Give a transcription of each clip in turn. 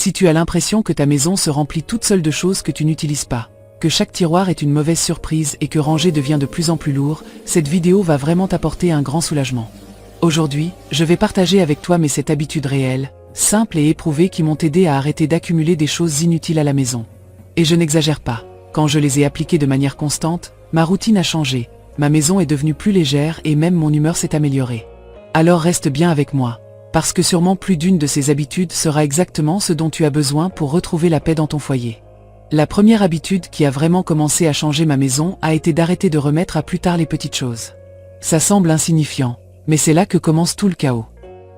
Si tu as l'impression que ta maison se remplit toute seule de choses que tu n'utilises pas, que chaque tiroir est une mauvaise surprise et que ranger devient de plus en plus lourd, cette vidéo va vraiment t'apporter un grand soulagement. Aujourd'hui, je vais partager avec toi mes 7 habitudes réelles, simples et éprouvées qui m'ont aidé à arrêter d'accumuler des choses inutiles à la maison. Et je n'exagère pas, quand je les ai appliquées de manière constante, ma routine a changé, ma maison est devenue plus légère et même mon humeur s'est améliorée. Alors reste bien avec moi, parce que sûrement plus d'une de ces habitudes sera exactement ce dont tu as besoin pour retrouver la paix dans ton foyer. La première habitude qui a vraiment commencé à changer ma maison a été d'arrêter de remettre à plus tard les petites choses. Ça semble insignifiant, mais c'est là que commence tout le chaos.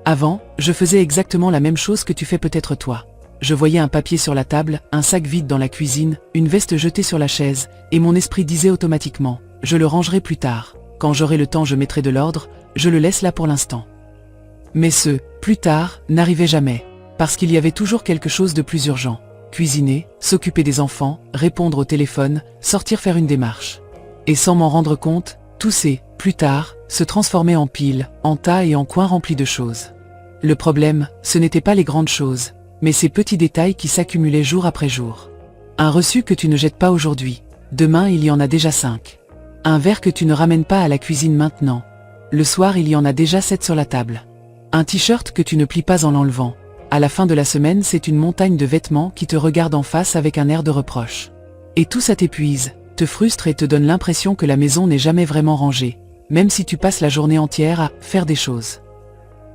Avant, je faisais exactement la même chose que tu fais peut-être toi. Je voyais un papier sur la table, un sac vide dans la cuisine, une veste jetée sur la chaise, et mon esprit disait automatiquement « je le rangerai plus tard, quand j'aurai le temps je mettrai de l'ordre, je le laisse là pour l'instant ». Mais ce « plus tard » n'arrivait jamais, parce qu'il y avait toujours quelque chose de plus urgent. Cuisiner, s'occuper des enfants, répondre au téléphone, sortir faire une démarche. Et sans m'en rendre compte, tous ces « plus tard » se transformaient en piles, en tas et en coins remplis de choses. Le problème, ce n'étaient pas les grandes choses, mais ces petits détails qui s'accumulaient jour après jour. Un reçu que tu ne jettes pas aujourd'hui, demain il y en a déjà 5. Un verre que tu ne ramènes pas à la cuisine maintenant. Le soir il y en a déjà 7 sur la table. Un t-shirt que tu ne plies pas en l'enlevant. À la fin de la semaine, c'est une montagne de vêtements qui te regardent en face avec un air de reproche. Et tout ça t'épuise, te frustre et te donne l'impression que la maison n'est jamais vraiment rangée, même si tu passes la journée entière à faire des choses.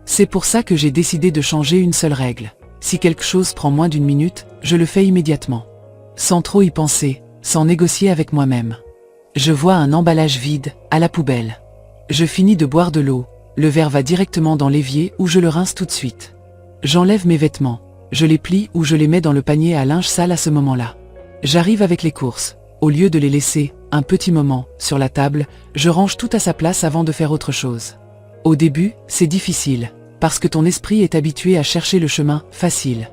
C'est pour ça que j'ai décidé de changer une seule règle. Si quelque chose prend moins d'une minute, je le fais immédiatement. Sans trop y penser, sans négocier avec moi-même. Je vois un emballage vide, à la poubelle. Je finis de boire de l'eau, le verre va directement dans l'évier où je le rince tout de suite. J'enlève mes vêtements, je les plie ou je les mets dans le panier à linge sale à ce moment-là. J'arrive avec les courses. Au lieu de les laisser, un petit moment, sur la table, je range tout à sa place avant de faire autre chose. Au début, c'est difficile, parce que ton esprit est habitué à chercher le chemin facile.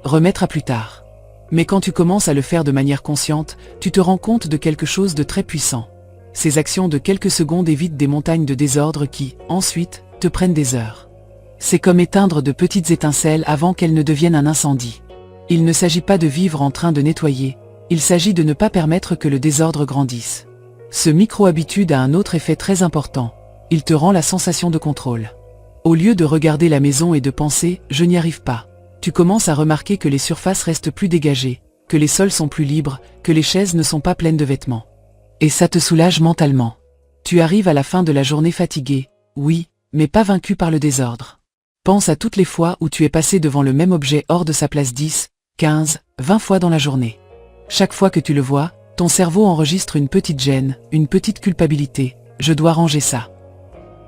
Remettre à plus tard. Mais quand tu commences à le faire de manière consciente, tu te rends compte de quelque chose de très puissant. Ces actions de quelques secondes évitent des montagnes de désordre qui, ensuite, te prennent des heures. C'est comme éteindre de petites étincelles avant qu'elles ne deviennent un incendie. Il ne s'agit pas de vivre en train de nettoyer, il s'agit de ne pas permettre que le désordre grandisse. Ce micro-habitude a un autre effet très important, il te rend la sensation de contrôle. Au lieu de regarder la maison et de penser « je n'y arrive pas », tu commences à remarquer que les surfaces restent plus dégagées, que les sols sont plus libres, que les chaises ne sont pas pleines de vêtements. Et ça te soulage mentalement. Tu arrives à la fin de la journée fatigué, oui, mais pas vaincu par le désordre. Pense à toutes les fois où tu es passé devant le même objet hors de sa place 10, 15, 20 fois dans la journée. Chaque fois que tu le vois, ton cerveau enregistre une petite gêne, une petite culpabilité. Je dois ranger ça.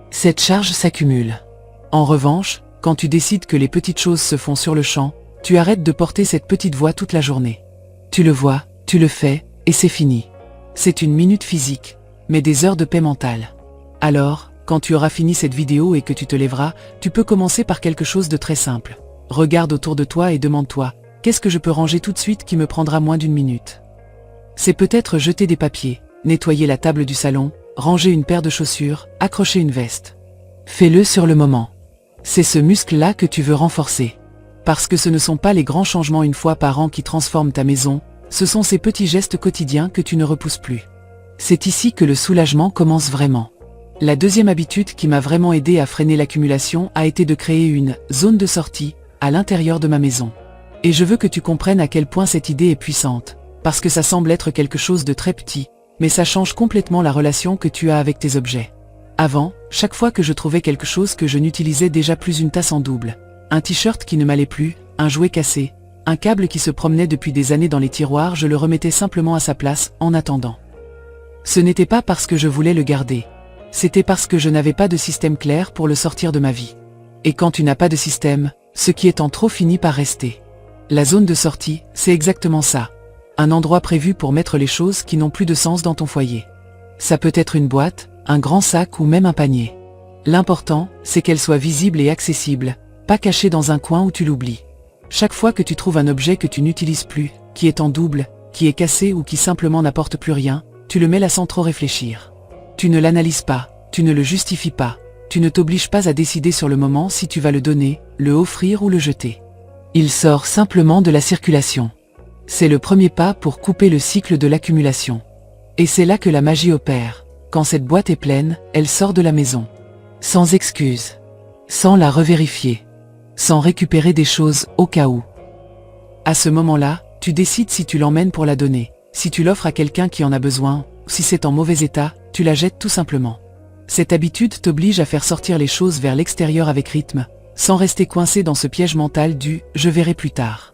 Cette charge s'accumule. En revanche, quand tu décides que les petites choses se font sur le champ, tu arrêtes de porter cette petite voix toute la journée. Tu le vois, tu le fais, et c'est fini. C'est une minute physique, mais des heures de paix mentale. Alors, quand tu auras fini cette vidéo et que tu te lèveras, tu peux commencer par quelque chose de très simple. Regarde autour de toi et demande-toi, qu'est-ce que je peux ranger tout de suite qui me prendra moins d'une minute? C'est peut-être jeter des papiers, nettoyer la table du salon, ranger une paire de chaussures, accrocher une veste. Fais-le sur le moment. C'est ce muscle-là que tu veux renforcer. Parce que ce ne sont pas les grands changements une fois par an qui transforment ta maison, ce sont ces petits gestes quotidiens que tu ne repousses plus. C'est ici que le soulagement commence vraiment. La deuxième habitude qui m'a vraiment aidé à freiner l'accumulation a été de créer une zone de sortie à l'intérieur de ma maison. Et je veux que tu comprennes à quel point cette idée est puissante, parce que ça semble être quelque chose de très petit, mais ça change complètement la relation que tu as avec tes objets. Avant, chaque fois que je trouvais quelque chose que je n'utilisais déjà plus, une tasse en double, un t-shirt qui ne m'allait plus, un jouet cassé, un câble qui se promenait depuis des années dans les tiroirs, je le remettais simplement à sa place en attendant. Ce n'était pas parce que je voulais le garder. C'était parce que je n'avais pas de système clair pour le sortir de ma vie. Et quand tu n'as pas de système, ce qui est en trop finit par rester. La zone de sortie, c'est exactement ça. Un endroit prévu pour mettre les choses qui n'ont plus de sens dans ton foyer. Ça peut être une boîte, un grand sac ou même un panier. L'important, c'est qu'elle soit visible et accessible, pas cachée dans un coin où tu l'oublies. Chaque fois que tu trouves un objet que tu n'utilises plus, qui est en double, qui est cassé ou qui simplement n'apporte plus rien, tu le mets là sans trop réfléchir. Tu ne l'analyses pas, tu ne le justifies pas, tu ne t'obliges pas à décider sur le moment si tu vas le donner, le offrir ou le jeter. Il sort simplement de la circulation. C'est le premier pas pour couper le cycle de l'accumulation. Et c'est là que la magie opère. Quand cette boîte est pleine, elle sort de la maison. Sans excuse. Sans la revérifier. Sans récupérer des choses au cas où. À ce moment-là, tu décides si tu l'emmènes pour la donner, si tu l'offres à quelqu'un qui en a besoin, ou si c'est en mauvais état, tu la jettes tout simplement. Cette habitude t'oblige à faire sortir les choses vers l'extérieur avec rythme, sans rester coincé dans ce piège mental du « je verrai plus tard ».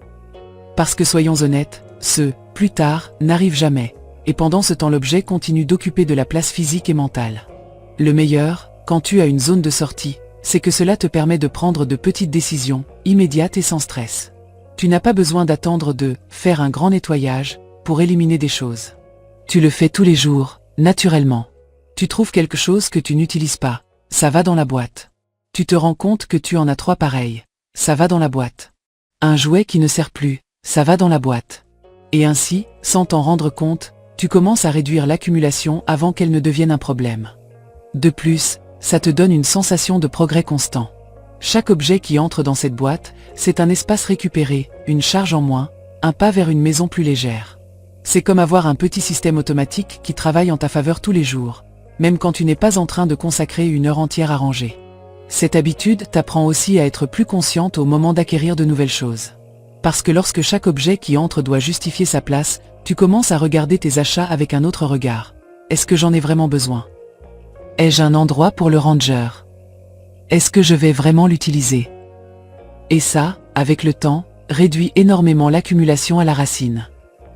Parce que soyons honnêtes, ce « plus tard » n'arrive jamais, et pendant ce temps l'objet continue d'occuper de la place physique et mentale. Le meilleur, quand tu as une zone de sortie, c'est que cela te permet de prendre de petites décisions, immédiates et sans stress. Tu n'as pas besoin d'attendre de « faire un grand nettoyage » pour éliminer des choses. Tu le fais tous les jours, naturellement. Tu trouves quelque chose que tu n'utilises pas, ça va dans la boîte. Tu te rends compte que tu en as 3 pareils, ça va dans la boîte. Un jouet qui ne sert plus, ça va dans la boîte. Et ainsi, sans t'en rendre compte, tu commences à réduire l'accumulation avant qu'elle ne devienne un problème. De plus, ça te donne une sensation de progrès constant. Chaque objet qui entre dans cette boîte, c'est un espace récupéré, une charge en moins, un pas vers une maison plus légère. C'est comme avoir un petit système automatique qui travaille en ta faveur tous les jours, même quand tu n'es pas en train de consacrer une heure entière à ranger. Cette habitude t'apprend aussi à être plus consciente au moment d'acquérir de nouvelles choses. Parce que lorsque chaque objet qui entre doit justifier sa place, tu commences à regarder tes achats avec un autre regard. Est-ce que j'en ai vraiment besoin ? Ai-je un endroit pour le ranger ? Est-ce que je vais vraiment l'utiliser ? Et ça, avec le temps, réduit énormément l'accumulation à la racine.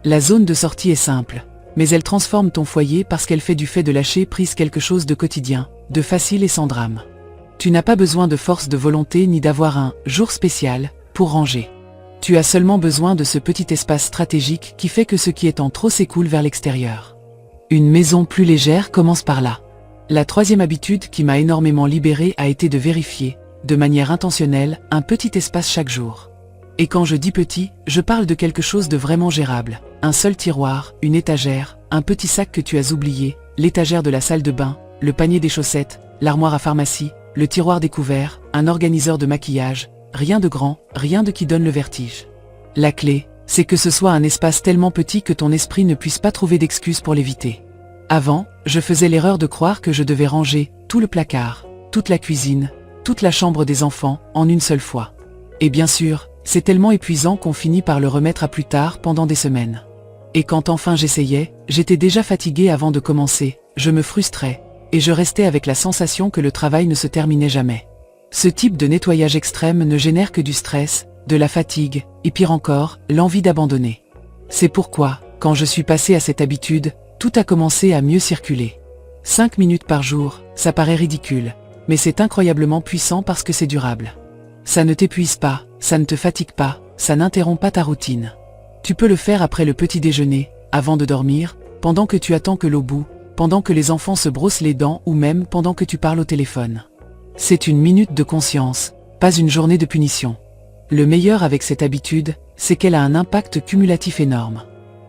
La zone de sortie est simple, mais elle transforme ton foyer parce qu'elle fait du fait de lâcher prise quelque chose de quotidien, de facile et sans drame. Tu n'as pas besoin de force de volonté ni d'avoir un « jour spécial » pour ranger. Tu as seulement besoin de ce petit espace stratégique qui fait que ce qui est en trop s'écoule vers l'extérieur. Une maison plus légère commence par là. La 3e habitude qui m'a énormément libéré a été de vérifier, de manière intentionnelle, un petit espace chaque jour. Et quand je dis petit, je parle de quelque chose de vraiment gérable. Un seul tiroir, une étagère, un petit sac que tu as oublié, l'étagère de la salle de bain, le panier des chaussettes, l'armoire à pharmacie, le tiroir des couverts, un organiseur de maquillage, rien de grand, rien de qui donne le vertige. La clé, c'est que ce soit un espace tellement petit que ton esprit ne puisse pas trouver d'excuses pour l'éviter. Avant, je faisais l'erreur de croire que je devais ranger tout le placard, toute la cuisine, toute la chambre des enfants, en une seule fois. Et bien sûr, c'est tellement épuisant qu'on finit par le remettre à plus tard pendant des semaines. Et quand enfin j'essayais, j'étais déjà fatigué avant de commencer, je me frustrais, et je restais avec la sensation que le travail ne se terminait jamais. Ce type de nettoyage extrême ne génère que du stress, de la fatigue, et pire encore, l'envie d'abandonner. C'est pourquoi, quand je suis passé à cette habitude, tout a commencé à mieux circuler. 5 minutes par jour, ça paraît ridicule, mais c'est incroyablement puissant parce que c'est durable. Ça ne t'épuise pas, ça ne te fatigue pas, ça n'interrompt pas ta routine. Tu peux le faire après le petit déjeuner, avant de dormir, pendant que tu attends que l'eau bout, pendant que les enfants se brossent les dents ou même pendant que tu parles au téléphone. C'est une minute de conscience, pas une journée de punition. Le meilleur avec cette habitude, c'est qu'elle a un impact cumulatif énorme.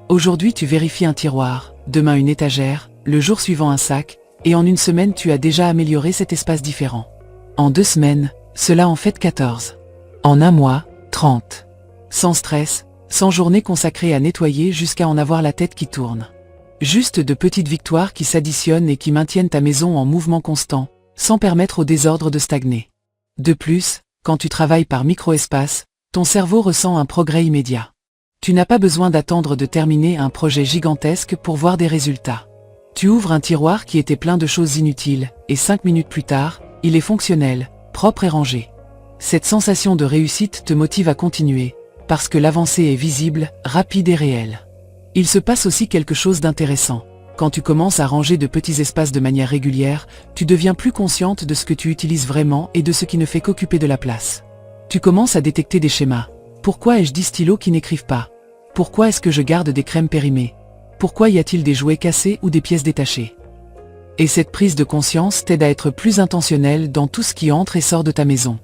Aujourd'hui tu vérifies un tiroir, demain une étagère, le jour suivant un sac, et en une semaine tu as déjà amélioré cet espace différent. En 2 semaines, cela en fait 14. En un mois, 30. Sans stress, sans journée consacrée à nettoyer jusqu'à en avoir la tête qui tourne. Juste de petites victoires qui s'additionnent et qui maintiennent ta maison en mouvement constant, sans permettre au désordre de stagner. De plus, quand tu travailles par micro-espace, ton cerveau ressent un progrès immédiat. Tu n'as pas besoin d'attendre de terminer un projet gigantesque pour voir des résultats. Tu ouvres un tiroir qui était plein de choses inutiles, et 5 minutes plus tard, il est fonctionnel, propre et rangé. Cette sensation de réussite te motive à continuer, parce que l'avancée est visible, rapide et réelle. Il se passe aussi quelque chose d'intéressant. Quand tu commences à ranger de petits espaces de manière régulière, tu deviens plus consciente de ce que tu utilises vraiment et de ce qui ne fait qu'occuper de la place. Tu commences à détecter des schémas. Pourquoi ai-je 10 stylos qui n'écrivent pas ? Pourquoi est-ce que je garde des crèmes périmées ? Pourquoi y a-t-il des jouets cassés ou des pièces détachées ? Et cette prise de conscience t'aide à être plus intentionnel dans tout ce qui entre et sort de ta maison.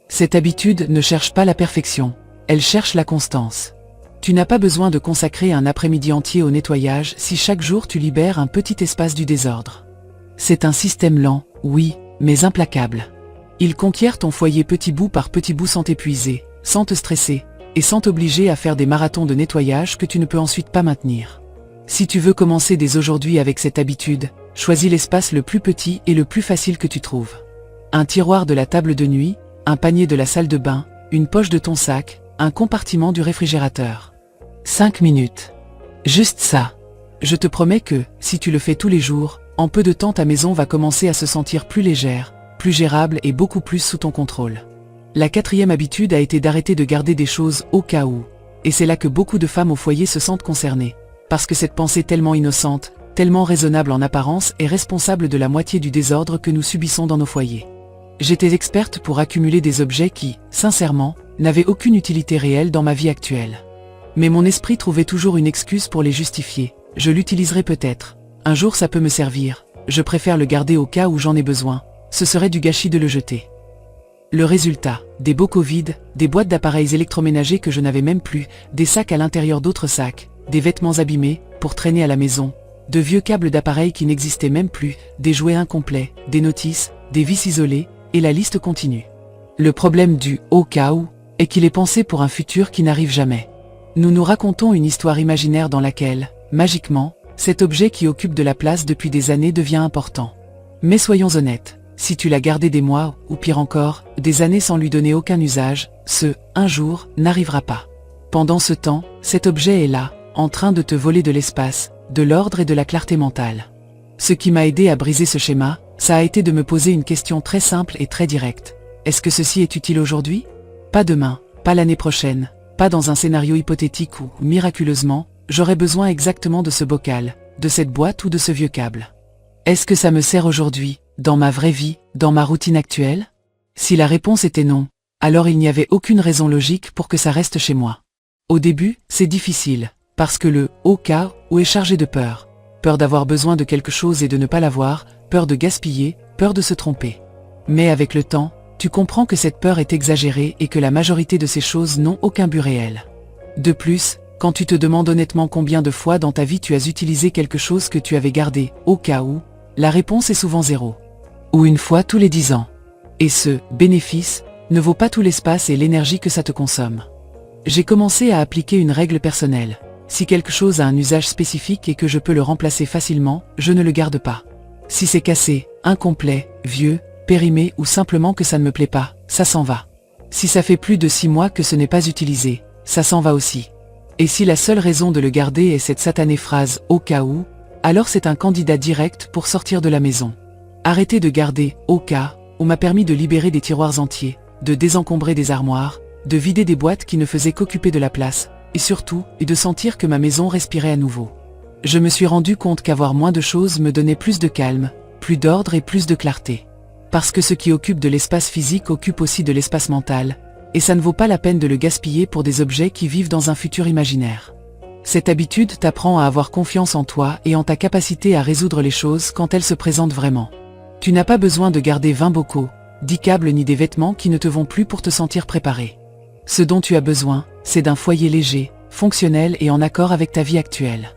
Cette habitude ne cherche pas la perfection, elle cherche la constance. Tu n'as pas besoin de consacrer un après-midi entier au nettoyage si chaque jour tu libères un petit espace du désordre. C'est un système lent, oui, mais implacable. Il conquiert ton foyer petit bout par petit bout sans t'épuiser, sans te stresser, et sans t'obliger à faire des marathons de nettoyage que tu ne peux ensuite pas maintenir. Si tu veux commencer dès aujourd'hui avec cette habitude, choisis l'espace le plus petit et le plus facile que tu trouves. Un tiroir de la table de nuit, un panier de la salle de bain, une poche de ton sac, un compartiment du réfrigérateur. 5 minutes. Juste ça. Je te promets que, si tu le fais tous les jours, en peu de temps ta maison va commencer à se sentir plus légère, plus gérable et beaucoup plus sous ton contrôle. La 4e habitude a été d'arrêter de garder des choses au cas où. Et c'est là que beaucoup de femmes au foyer se sentent concernées. Parce que cette pensée tellement innocente, tellement raisonnable en apparence est responsable de la moitié du désordre que nous subissons dans nos foyers. J'étais experte pour accumuler des objets qui, sincèrement, n'avaient aucune utilité réelle dans ma vie actuelle. Mais mon esprit trouvait toujours une excuse pour les justifier. Je l'utiliserai peut-être. Un jour ça peut me servir. Je préfère le garder au cas où j'en ai besoin. Ce serait du gâchis de le jeter. Le résultat, des bocaux vides, des boîtes d'appareils électroménagers que je n'avais même plus, des sacs à l'intérieur d'autres sacs, des vêtements abîmés, pour traîner à la maison, de vieux câbles d'appareils qui n'existaient même plus, des jouets incomplets, des notices, des vis isolées, et la liste continue. Le problème du « au cas où » est qu'il est pensé pour un futur qui n'arrive jamais. Nous nous racontons une histoire imaginaire dans laquelle, magiquement, cet objet qui occupe de la place depuis des années devient important. Mais soyons honnêtes, si tu l'as gardé des mois, ou pire encore, des années sans lui donner aucun usage, ce « un jour » n'arrivera pas. Pendant ce temps, cet objet est là, en train de te voler de l'espace, de l'ordre et de la clarté mentale. Ce qui m'a aidé à briser ce schéma, ça a été de me poser une question très simple et très directe. Est-ce que ceci est utile aujourd'hui? Pas demain, pas l'année prochaine, pas dans un scénario hypothétique où, miraculeusement, j'aurais besoin exactement de ce bocal, de cette boîte ou de ce vieux câble. Est-ce que ça me sert aujourd'hui, dans ma vraie vie, dans ma routine actuelle? Si la réponse était non, alors il n'y avait aucune raison logique pour que ça reste chez moi. Au début, c'est difficile, parce que le « au cas où » est chargé de peur. Peur d'avoir besoin de quelque chose et de ne pas l'avoir, peur de gaspiller, peur de se tromper. Mais avec le temps, tu comprends que cette peur est exagérée et que la majorité de ces choses n'ont aucun but réel. De plus, quand tu te demandes honnêtement combien de fois dans ta vie tu as utilisé quelque chose que tu avais gardé, au cas où, la réponse est souvent 0. Ou une fois tous les 10 ans. Et ce « bénéfice » ne vaut pas tout l'espace et l'énergie que ça te consomme. J'ai commencé à appliquer une règle personnelle. Si quelque chose a un usage spécifique et que je peux le remplacer facilement, je ne le garde pas. Si c'est cassé, incomplet, vieux, périmé ou simplement que ça ne me plaît pas, ça s'en va. Si ça fait plus de 6 mois que ce n'est pas utilisé, ça s'en va aussi. Et si la seule raison de le garder est cette satanée phrase « au cas où », alors c'est un candidat direct pour sortir de la maison. Arrêter de garder « au cas où » m'a permis de libérer des tiroirs entiers, de désencombrer des armoires, de vider des boîtes qui ne faisaient qu'occuper de la place, et surtout, de sentir que ma maison respirait à nouveau. Je me suis rendu compte qu'avoir moins de choses me donnait plus de calme, plus d'ordre et plus de clarté. Parce que ce qui occupe de l'espace physique occupe aussi de l'espace mental, et ça ne vaut pas la peine de le gaspiller pour des objets qui vivent dans un futur imaginaire. Cette habitude t'apprend à avoir confiance en toi et en ta capacité à résoudre les choses quand elles se présentent vraiment. Tu n'as pas besoin de garder 20 bocaux, 10 câbles ni des vêtements qui ne te vont plus pour te sentir préparé. Ce dont tu as besoin, c'est d'un foyer léger, fonctionnel et en accord avec ta vie actuelle.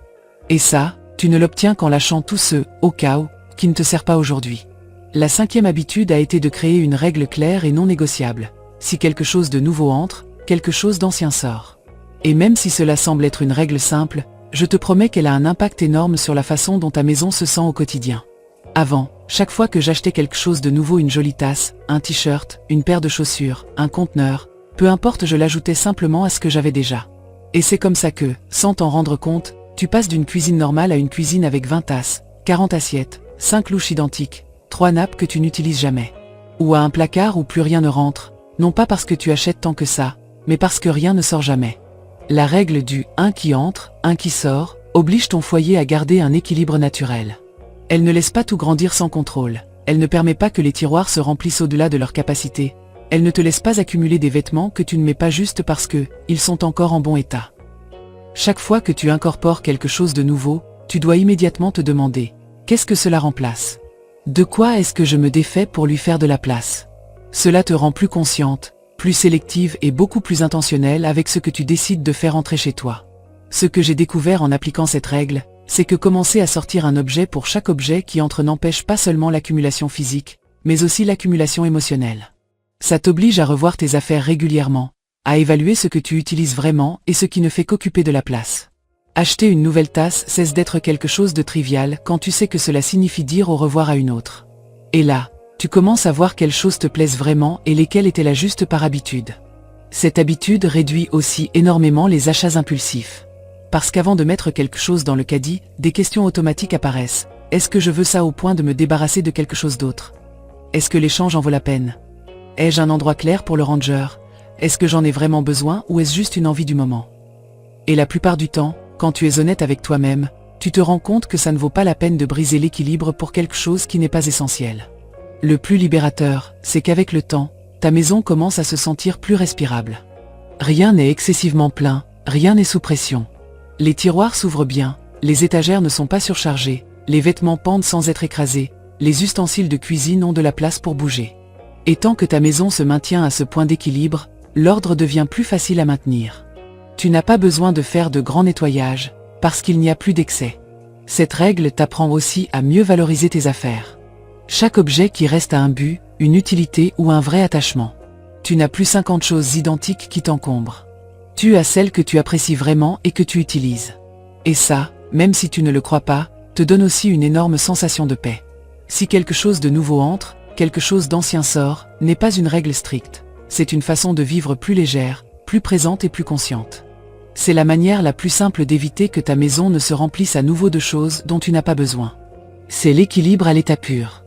Et ça, tu ne l'obtiens qu'en lâchant tout ce « au cas où » qui ne te sert pas aujourd'hui. La 5e habitude a été de créer une règle claire et non négociable. Si quelque chose de nouveau entre, quelque chose d'ancien sort. Et même si cela semble être une règle simple, je te promets qu'elle a un impact énorme sur la façon dont ta maison se sent au quotidien. Avant, chaque fois que j'achetais quelque chose de nouveau, une jolie tasse, un t-shirt, une paire de chaussures, un conteneur, peu importe, je l'ajoutais simplement à ce que j'avais déjà. Et c'est comme ça que, sans t'en rendre compte, tu passes d'une cuisine normale à une cuisine avec 20 tasses, 40 assiettes, 5 louches identiques, 3 nappes que tu n'utilises jamais. Ou à un placard où plus rien ne rentre, non pas parce que tu achètes tant que ça, mais parce que rien ne sort jamais. La règle du « un qui entre, un qui sort » oblige ton foyer à garder un équilibre naturel. Elle ne laisse pas tout grandir sans contrôle, elle ne permet pas que les tiroirs se remplissent au-delà de leur capacité, elle ne te laisse pas accumuler des vêtements que tu ne mets pas juste parce que, ils sont encore en bon état. Chaque fois que tu incorpores quelque chose de nouveau, tu dois immédiatement te demander « qu'est-ce que cela remplace ? De quoi est-ce que je me défais pour lui faire de la place ?» Cela te rend plus consciente, plus sélective et beaucoup plus intentionnelle avec ce que tu décides de faire entrer chez toi. Ce que j'ai découvert en appliquant cette règle, c'est que commencer à sortir un objet pour chaque objet qui entre n'empêche pas seulement l'accumulation physique, mais aussi l'accumulation émotionnelle. Ça t'oblige à revoir tes affaires régulièrement, à évaluer ce que tu utilises vraiment et ce qui ne fait qu'occuper de la place. Acheter une nouvelle tasse cesse d'être quelque chose de trivial quand tu sais que cela signifie dire au revoir à une autre. Et là, tu commences à voir quelles choses te plaisent vraiment et lesquelles étaient là juste par habitude. Cette habitude réduit aussi énormément les achats impulsifs. Parce qu'avant de mettre quelque chose dans le caddie, des questions automatiques apparaissent. Est-ce que je veux ça au point de me débarrasser de quelque chose d'autre? Est-ce que l'échange en vaut la peine? Ai-je un endroit clair pour le ranger? Est-ce que j'en ai vraiment besoin ou est-ce juste une envie du moment? Et la plupart du temps, quand tu es honnête avec toi-même, tu te rends compte que ça ne vaut pas la peine de briser l'équilibre pour quelque chose qui n'est pas essentiel. Le plus libérateur, c'est qu'avec le temps, ta maison commence à se sentir plus respirable. Rien n'est excessivement plein, rien n'est sous pression. Les tiroirs s'ouvrent bien, les étagères ne sont pas surchargées, les vêtements pendent sans être écrasés, les ustensiles de cuisine ont de la place pour bouger. Et tant que ta maison se maintient à ce point d'équilibre, l'ordre devient plus facile à maintenir. Tu n'as pas besoin de faire de grands nettoyages, parce qu'il n'y a plus d'excès. Cette règle t'apprend aussi à mieux valoriser tes affaires. Chaque objet qui reste a un but, une utilité ou un vrai attachement. Tu n'as plus 50 choses identiques qui t'encombrent. Tu as celles que tu apprécies vraiment et que tu utilises. Et ça, même si tu ne le crois pas, te donne aussi une énorme sensation de paix. Si quelque chose de nouveau entre, quelque chose d'ancien sort, n'est pas une règle stricte. C'est une façon de vivre plus légère, plus présente et plus consciente. C'est la manière la plus simple d'éviter que ta maison ne se remplisse à nouveau de choses dont tu n'as pas besoin. C'est l'équilibre à l'état pur.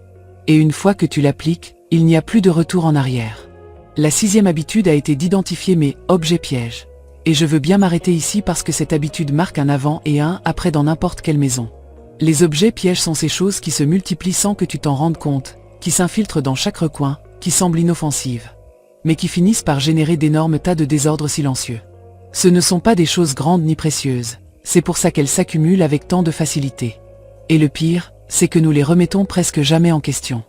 Et une fois que tu l'appliques, il n'y a plus de retour en arrière. La 6e habitude a été d'identifier mes objets pièges. Et je veux bien m'arrêter ici parce que cette habitude marque un avant et un après dans n'importe quelle maison. Les objets pièges sont ces choses qui se multiplient sans que tu t'en rendes compte, qui s'infiltrent dans chaque recoin, qui semblent inoffensives, mais qui finissent par générer d'énormes tas de désordres silencieux. Ce ne sont pas des choses grandes ni précieuses, c'est pour ça qu'elles s'accumulent avec tant de facilité. Et le pire, c'est que nous les remettons presque jamais en question.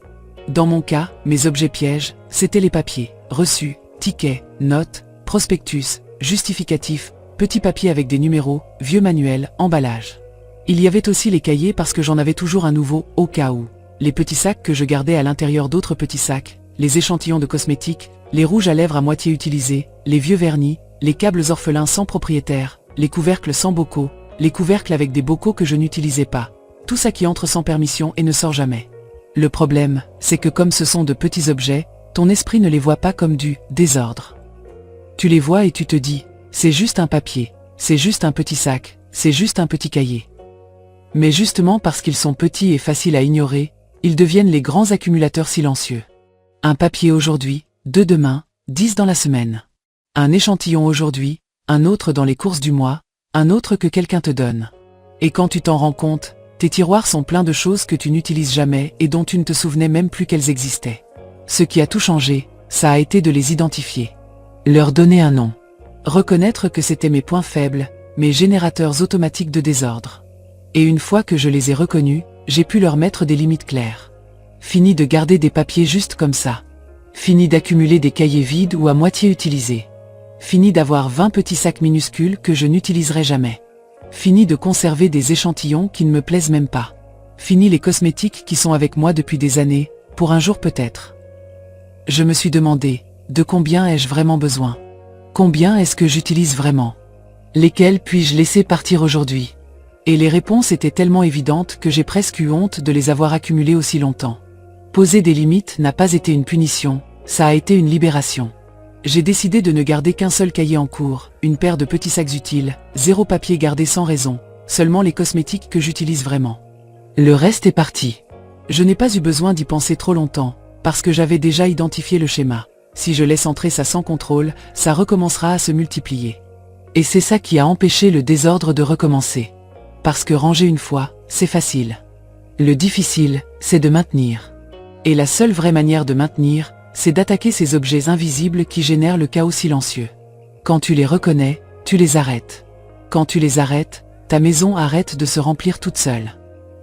Dans mon cas, mes objets pièges, c'étaient les papiers, reçus, tickets, notes, prospectus, justificatifs, petits papiers avec des numéros, vieux manuels, emballages. Il y avait aussi les cahiers parce que j'en avais toujours un nouveau, au cas où. Les petits sacs que je gardais à l'intérieur d'autres petits sacs, les échantillons de cosmétiques, les rouges à lèvres à moitié utilisés, les vieux vernis, les câbles orphelins sans propriétaire, les couvercles sans bocaux, les couvercles avec des bocaux que je n'utilisais pas. Tout ça qui entre sans permission et ne sort jamais. Le problème, c'est que comme ce sont de petits objets, ton esprit ne les voit pas comme du désordre. Tu les vois et tu te dis, c'est juste un papier, c'est juste un petit sac, c'est juste un petit cahier. Mais justement parce qu'ils sont petits et faciles à ignorer, ils deviennent les grands accumulateurs silencieux. Un papier aujourd'hui, 2 demain, 10 dans la semaine. Un échantillon aujourd'hui, un autre dans les courses du mois, un autre que quelqu'un te donne. Et quand tu t'en rends compte, tes tiroirs sont pleins de choses que tu n'utilises jamais et dont tu ne te souvenais même plus qu'elles existaient. Ce qui a tout changé, ça a été de les identifier. Leur donner un nom. Reconnaître que c'étaient mes points faibles, mes générateurs automatiques de désordre. Et une fois que je les ai reconnus, j'ai pu leur mettre des limites claires. Fini de garder des papiers juste comme ça. Fini d'accumuler des cahiers vides ou à moitié utilisés. Fini d'avoir 20 petits sacs minuscules que je n'utiliserai jamais. Fini de conserver des échantillons qui ne me plaisent même pas. Fini les cosmétiques qui sont avec moi depuis des années, pour un jour peut-être. Je me suis demandé, de combien ai-je vraiment besoin? Combien est-ce que j'utilise vraiment? Lesquels puis-je laisser partir aujourd'hui? Et les réponses étaient tellement évidentes que j'ai presque eu honte de les avoir accumulées aussi longtemps. Poser des limites n'a pas été une punition, ça a été une libération. J'ai décidé de ne garder qu'un seul cahier en cours, une paire de petits sacs utiles, 0 papier gardé sans raison, seulement les cosmétiques que j'utilise vraiment. Le reste est parti. Je n'ai pas eu besoin d'y penser trop longtemps, parce que j'avais déjà identifié le schéma. Si je laisse entrer ça sans contrôle, ça recommencera à se multiplier. Et c'est ça qui a empêché le désordre de recommencer. Parce que ranger une fois, c'est facile. Le difficile, c'est de maintenir. Et la seule vraie manière de maintenir, c'est d'attaquer ces objets invisibles qui génèrent le chaos silencieux. Quand tu les reconnais, tu les arrêtes. Quand tu les arrêtes, ta maison arrête de se remplir toute seule.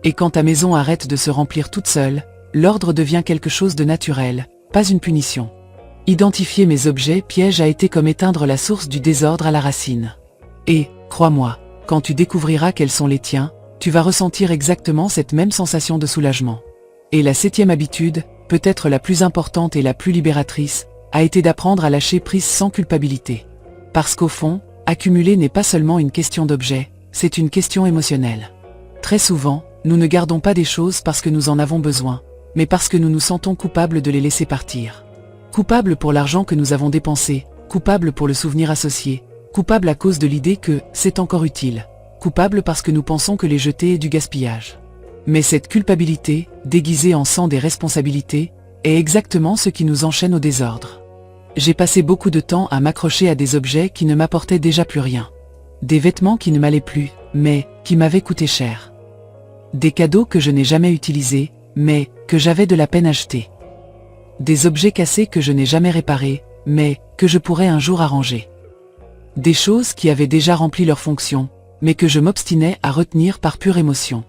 Et quand ta maison arrête de se remplir toute seule, l'ordre devient quelque chose de naturel, pas une punition. Identifier mes objets pièges a été comme éteindre la source du désordre à la racine. Et, crois-moi, quand tu découvriras quels sont les tiens, tu vas ressentir exactement cette même sensation de soulagement. Et la 7e habitude, peut-être la plus importante et la plus libératrice, a été d'apprendre à lâcher prise sans culpabilité. Parce qu'au fond, accumuler n'est pas seulement une question d'objet, c'est une question émotionnelle. Très souvent, nous ne gardons pas des choses parce que nous en avons besoin, mais parce que nous nous sentons coupables de les laisser partir. Coupables pour l'argent que nous avons dépensé, coupables pour le souvenir associé, coupables à cause de l'idée que c'est encore utile, coupables parce que nous pensons que les jeter est du gaspillage. Mais cette culpabilité, déguisée en sang des responsabilités, est exactement ce qui nous enchaîne au désordre. J'ai passé beaucoup de temps à m'accrocher à des objets qui ne m'apportaient déjà plus rien. Des vêtements qui ne m'allaient plus, mais qui m'avaient coûté cher. Des cadeaux que je n'ai jamais utilisés, mais que j'avais de la peine à jeter. Des objets cassés que je n'ai jamais réparés, mais que je pourrais un jour arranger. Des choses qui avaient déjà rempli leur fonction, mais que je m'obstinais à retenir par pure émotion.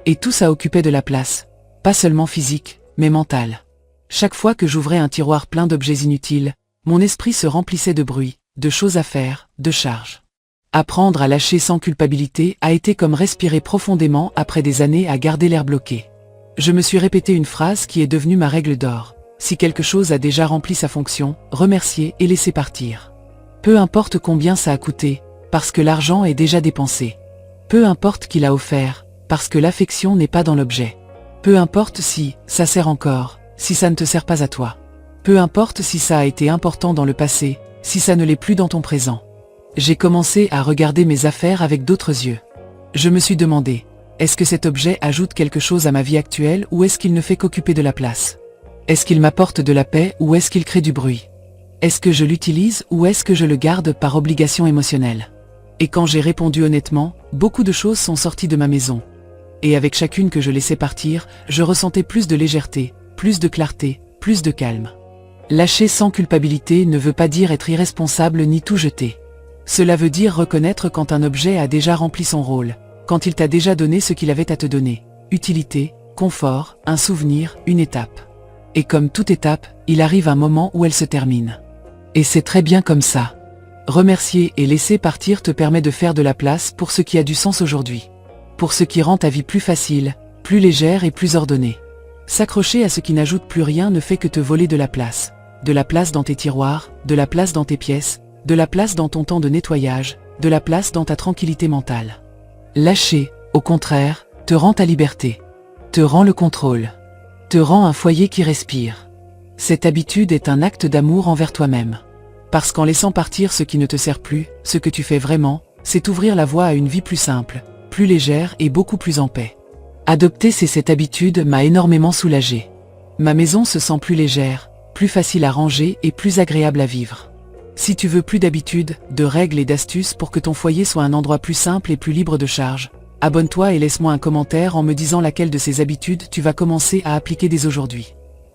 Et tout ça occupait de la place, pas seulement physique, mais mentale. Chaque fois que j'ouvrais un tiroir plein d'objets inutiles, mon esprit se remplissait de bruit, de choses à faire, de charges. Apprendre à lâcher sans culpabilité a été comme respirer profondément après des années à garder l'air bloqué. Je me suis répété une phrase qui est devenue ma règle d'or. Si quelque chose a déjà rempli sa fonction, remercier et laisser partir. Peu importe combien ça a coûté, parce que l'argent est déjà dépensé. Peu importe qui l'a offert, parce que l'affection n'est pas dans l'objet. Peu importe si ça sert encore, si ça ne te sert pas à toi. Peu importe si ça a été important dans le passé, si ça ne l'est plus dans ton présent. J'ai commencé à regarder mes affaires avec d'autres yeux. Je me suis demandé, est-ce que cet objet ajoute quelque chose à ma vie actuelle ou est-ce qu'il ne fait qu'occuper de la place? Est-ce qu'il m'apporte de la paix ou est-ce qu'il crée du bruit? Est-ce que je l'utilise ou est-ce que je le garde par obligation émotionnelle? Et quand j'ai répondu honnêtement, beaucoup de choses sont sorties de ma maison. Et avec chacune que je laissais partir, je ressentais plus de légèreté, plus de clarté, plus de calme. Lâcher sans culpabilité ne veut pas dire être irresponsable ni tout jeter. Cela veut dire reconnaître quand un objet a déjà rempli son rôle, quand il t'a déjà donné ce qu'il avait à te donner, utilité, confort, un souvenir, une étape. Et comme toute étape, il arrive un moment où elle se termine. Et c'est très bien comme ça. Remercier et laisser partir te permet de faire de la place pour ce qui a du sens aujourd'hui. Pour ce qui rend ta vie plus facile, plus légère et plus ordonnée. S'accrocher à ce qui n'ajoute plus rien ne fait que te voler de la place. De la place dans tes tiroirs, de la place dans tes pièces, de la place dans ton temps de nettoyage, de la place dans ta tranquillité mentale. Lâcher, au contraire, te rend ta liberté. Te rend le contrôle. Te rend un foyer qui respire. Cette habitude est un acte d'amour envers toi-même. Parce qu'en laissant partir ce qui ne te sert plus, ce que tu fais vraiment, c'est ouvrir la voie à une vie plus simple, plus légère et beaucoup plus en paix. Adopter cette habitude m'a énormément soulagé. Ma maison se sent plus légère, plus facile à ranger et plus agréable à vivre. Si tu veux plus d'habitudes, de règles et d'astuces pour que ton foyer soit un endroit plus simple et plus libre de charge, abonne-toi et laisse-moi un commentaire en me disant laquelle de ces habitudes tu vas commencer à appliquer dès aujourd'hui.